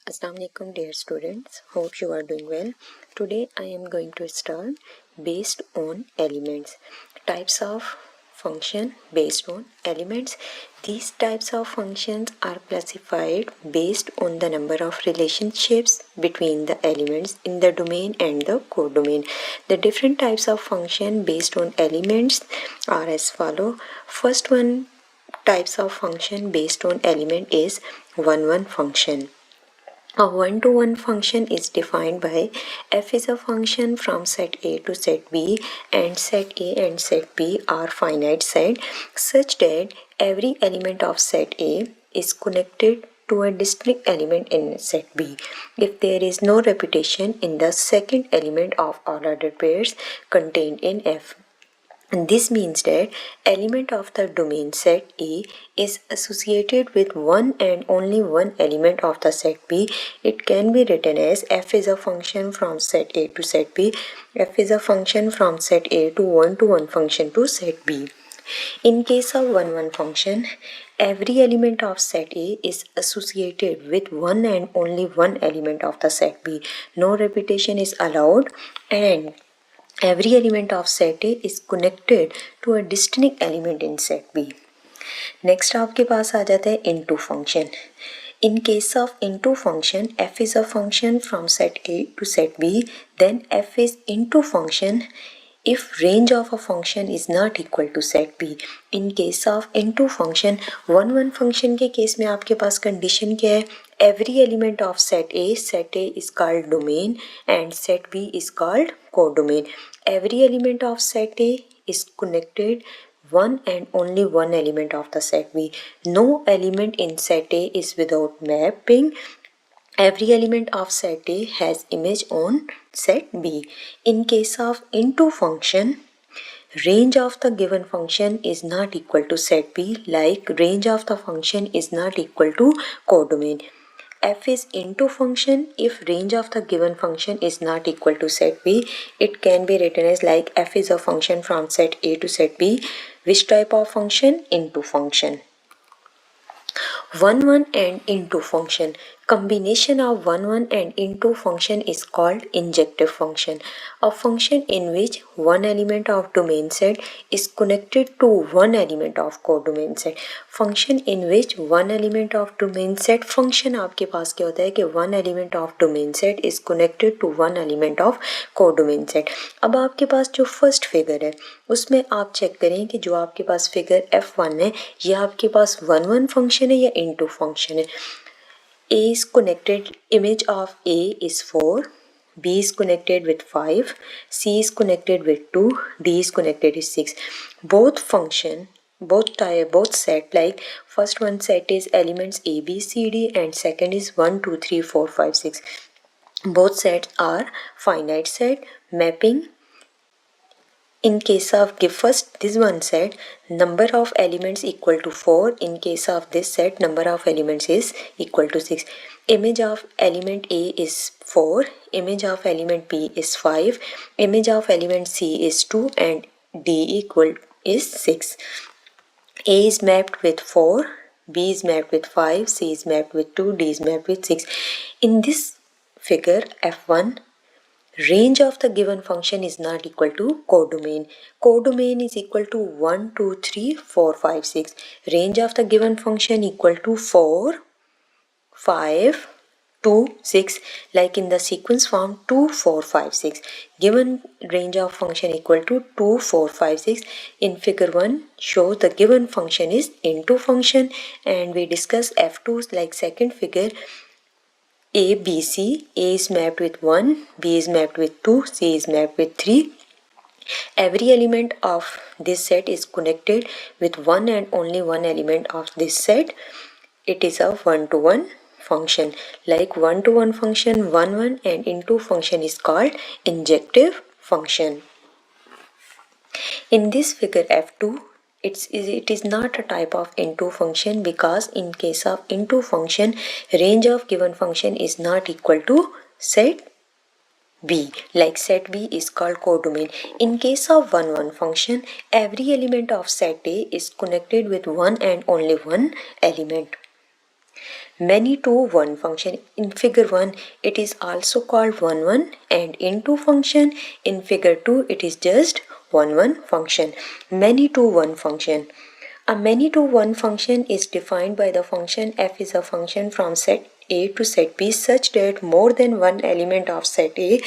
Assalamualaikum dear students, hope you are doing well. Today I am going to start based on elements. Types of function based on elements. These types of functions are classified based on the number of relationships between the elements in the domain and the codomain. The different types of function based on elements are as follow. First one types of function based on element is one-one function. A one-to-one function is defined by f is a function from set A to set B, and set A and set B are finite set such that every element of set A is connected to a distinct element in set B if there is no repetition in the second element of all ordered pairs contained in F. And this means that element of the domain set A is associated with one and only one element of the set B. It can be written as f is a function from set A to set B. F is a function from set A to one function to set B. In case of one-one function, every element of set A is associated with one and only one element of the set B. No repetition is allowed, and every element of set A is connected to a distinct element in set B. Next आपके पास आ जाता है into function. In case of into function, f is a function from set A to set B, then f is into function if range of a function is not equal to set B. In case of into function, one function के case में आपके पास condition क्या है? Every element of set A is called domain and set B is called codomain. Every element of set A is connected one and only one element of the set B. No element in set A is without mapping. Every element of set A has image on set B. In case of into function, range of the given function is not equal to set B, like range of the function is not equal to codomain. F is into function if range of the given function is not equal to set B. It can be written as like f is a function from set A to set B. Which type of function? Into function. One and into function. Combination of one and into function is called injective function. A function in which one element of domain set is connected to one element of codomain set. Function in which one element of domain set function आपके पास क्या होता है कि one element of domain set is connected to one element of codomain set. अब आपके पास जो first figure है उसमें आप चेक करें कि जो आपके पास फिगर F1 है ये आपके पास वन फंक्शन है या इनटू फंक्शन है. A is connected, image of A is 4, B is connected with 5, C is connected with 2, D is connected with 6. Both function, both set, like first one set is elements A, B, C, D and second is 1, 2, 3, 4, 5, 6. Both sets are finite set mapping. In case of first this one set, number of elements equal to 4. In case of this set, number of elements is equal to 6. Image of element A is 4, image of element B is 5, image of element C is 2 and D equal is 6. A is mapped with 4, B is mapped with 5, C is mapped with 2, D is mapped with 6. In this figure F1, range of the given function is not equal to codomain. Codomain is equal to 1, 2, 3, 4, 5, 6. Range of the given function equal to 4, 5, 2, 6. Like in the sequence form 2, 4, 5, 6. Given range of function equal to 2, 4, 5, 6. In figure 1 shows the given function is into function, and we discuss F2 like second figure. A, B, C. A is mapped with 1, B is mapped with 2, C is mapped with 3. Every element of this set is connected with one and only one element of this set. It is a one-to-one function. Like one-to-one function, one and into function is called injective function. In this figure F2, it is not a type of into function because in case of into function, range of given function is not equal to set B. Like set B is called codomain. In case of one function, every element of set A is connected with one and only one element. Many to one function. In figure 1 it is also called 1 1, and into function in figure 2 it is just 1 1 function. Many to one function. A many to one function is defined by the function f is a function from set A to set B such that more than one element of set A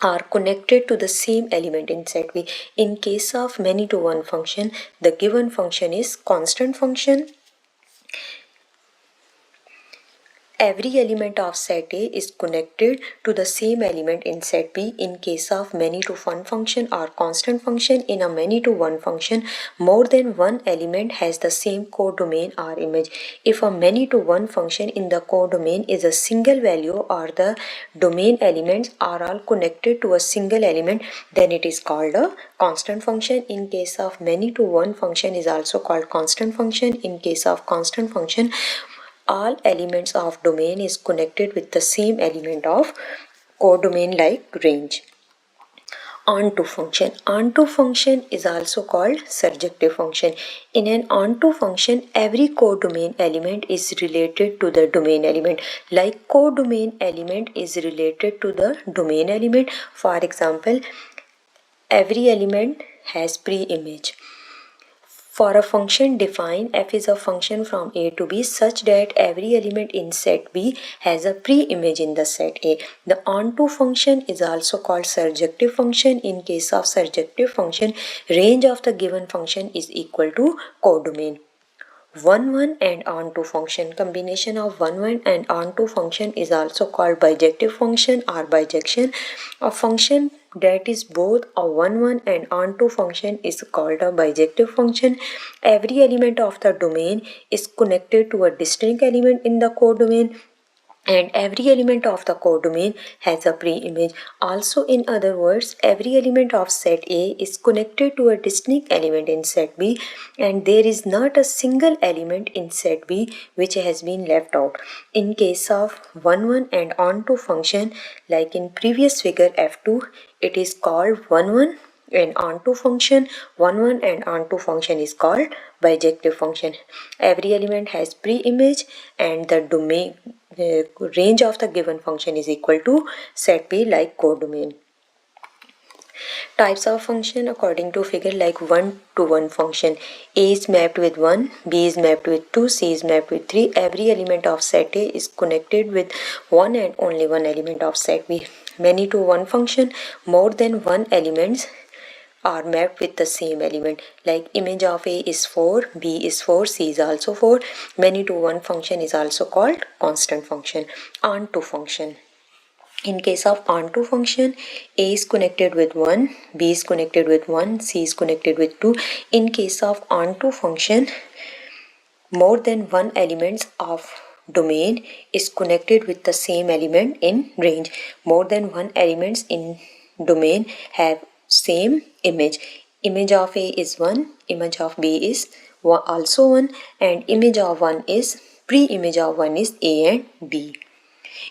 are connected to the same element in set B. In case of many to one function, the given function is constant function. Every element of set A is connected to the same element in set B. In case of many to one function or constant function, in a many to one function, more than one element has the same codomain or image. If a many to one function in the codomain is a single value or the domain elements are all connected to a single element, then it is called a constant function. In case of many to one function is also called constant function. In case of constant function, all elements of domain is connected with the same element of codomain like range. Onto function. Onto function is also called surjective function. In an onto function, every codomain element is related to the domain element. Like codomain element is related to the domain element. For example, every element has pre-image. For a function, define f is a function from A to B such that every element in set B has a pre-image in the set A. The onto function is also called surjective function. In case of surjective function, range of the given function is equal to codomain. 1 1 and onto function. Combination of 1 1 and onto function is also called bijective function or bijection. A function that is both a 1 1 and onto function is called a bijective function. Every element of the domain is connected to a distinct element in the codomain, and every element of the codomain has a pre-image. Also, in other words, every element of set A is connected to a distinct element in set B, and there is not a single element in set B which has been left out. In case of 1 1 and onto function, like in previous figure F2, it is called 1 1 and onto function. 1 1 and onto function is called bijective function. Every element has pre-image and the domain range of the given function is equal to set B like codomain. Types of function according to figure, like 1 to 1 function. A is mapped with 1, B is mapped with 2, C is mapped with 3. Every element of set A is connected with one and only one element of set B. Many to one function, more than one elements are mapped with the same element, like image of A is 4, B is 4, C is also 4. Many to one function is also called constant function. Onto function. In case of onto function, A is connected with 1, B is connected with 1, C is connected with 2. In case of onto function, more than one element of domain is connected with the same element in range. More than one elements in domain have same image. Image of A is 1, image of B is also 1, and image of 1 is pre-image of 1 is A and B.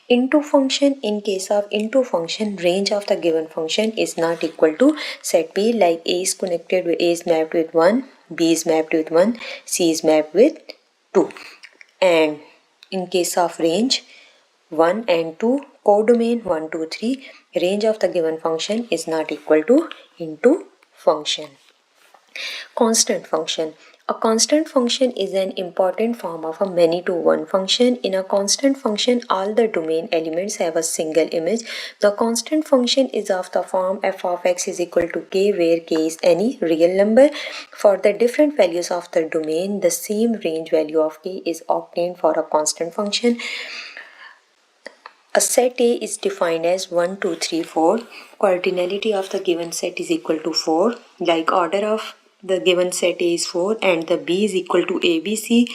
Into function. In case of into function, range of the given function is not equal to set B, like A is connected with A is mapped with 1, B is mapped with 1, C is mapped with 2. And in case of range, 1 and 2, codomain 1 2 3, range of the given function is not equal to into function. Constant function. A constant function is an important form of a many to one function. In a constant function, all the domain elements have a single image. The constant function is of the form f of x is equal to k, where k is any real number. For the different values of the domain, the same range value of k is obtained for a constant function. A set A is defined as 1 2 3 4. Cardinality of the given set is equal to 4. Like order of the given set A is 4 and the B is equal to ABC.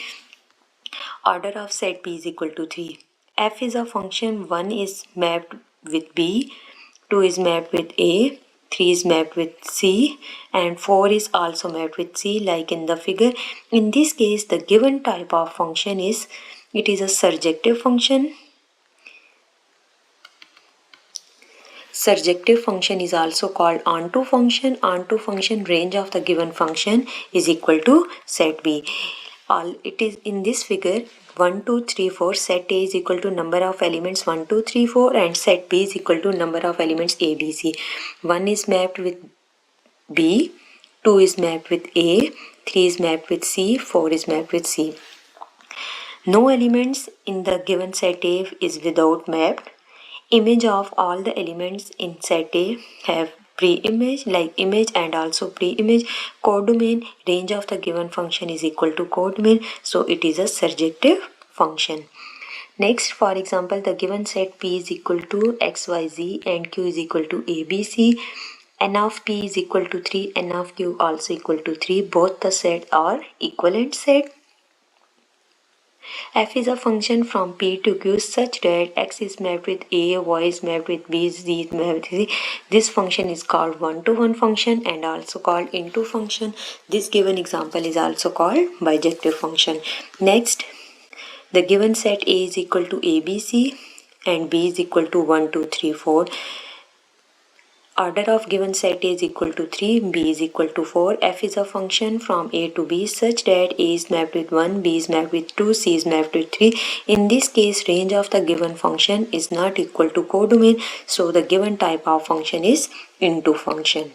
Order of set B is equal to 3. F is a function. 1 is mapped with B, 2 is mapped with A, 3 is mapped with C, and 4 is also mapped with C, like in the figure. In this case, the given type of function is, it is a surjective function. Surjective function is also called onto function. Onto function, range of the given function is equal to set B. all it is in this figure 1 2 3 4 set A is equal to number of elements 1 2 3 4 and set B is equal to number of elements A B C. 1 is mapped with B, 2 is mapped with A, 3 is mapped with C, 4 is mapped with C. No elements in the given set A is without mapped. Image of all the elements in set A have pre-image, like image and also pre-image. Codomain, range of the given function is equal to codomain, so it is a surjective function. Next, for example, the given set P is equal to XYZ and Q is equal to ABC. N of P is equal to 3, N of Q also equal to 3. Both the sets are equivalent set. F is a function from P to Q such that X is mapped with A, Y is mapped with B, Z is mapped with Z. This function is called one-to-one function and also called into function. This given example is also called bijective function. Next, the given set A is equal to ABC and B is equal to 1, 2, 3, 4. Order of given set A is equal to 3, B is equal to 4. F is a function from A to B such that A is mapped with 1, B is mapped with 2, C is mapped with 3. In this case, range of the given function is not equal to codomain, so the given type of function is into function.